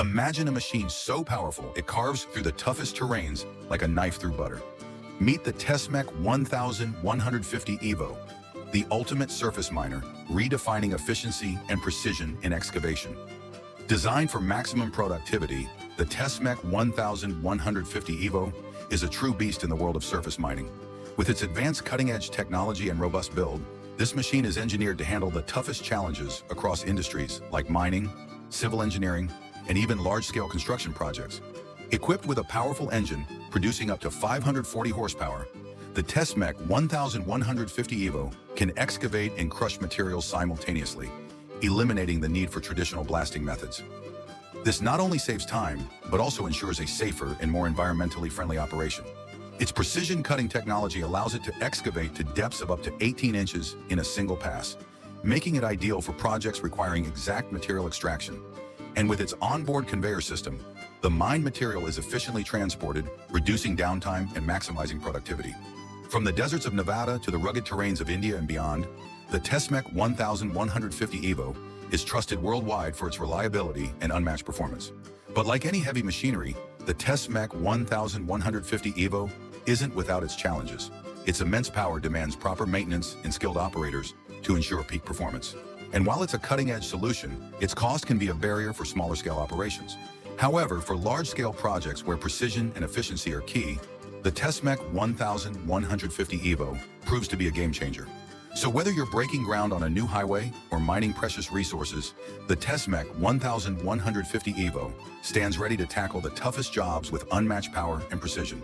Imagine a machine so powerful it carves through the toughest terrains like a knife through butter. Meet the Tesmec 1150 Evo, the ultimate surface miner, redefining efficiency and precision in excavation. Designed for maximum productivity, the Tesmec 1150 Evo is a true beast in the world of surface mining. With its advanced cutting-edge technology and robust build, this machine is engineered to handle the toughest challenges across industries like mining, civil engineering, and even large-scale construction projects. Equipped with a powerful engine producing up to 540 horsepower, the Tesmec 1150 Evo can excavate and crush materials simultaneously, eliminating the need for traditional blasting methods. This not only saves time, but also ensures a safer and more environmentally friendly operation. Its precision cutting technology allows it to excavate to depths of up to 18 inches in a single pass, making it ideal for projects requiring exact material extraction. And with its onboard conveyor system, the mined material is efficiently transported, reducing downtime and maximizing productivity. From the deserts of Nevada to the rugged terrains of India and beyond, the Tesmec 1150 Evo is trusted worldwide for its reliability and unmatched performance. But like any heavy machinery, the Tesmec 1150 Evo isn't without its challenges. Its immense power demands proper maintenance and skilled operators to ensure peak performance. And while it's a cutting-edge solution, its cost can be a barrier for smaller-scale operations. However, for large-scale projects where precision and efficiency are key, the Tesmec 1150 Evo proves to be a game-changer. So whether you're breaking ground on a new highway or mining precious resources, the Tesmec 1150 Evo stands ready to tackle the toughest jobs with unmatched power and precision.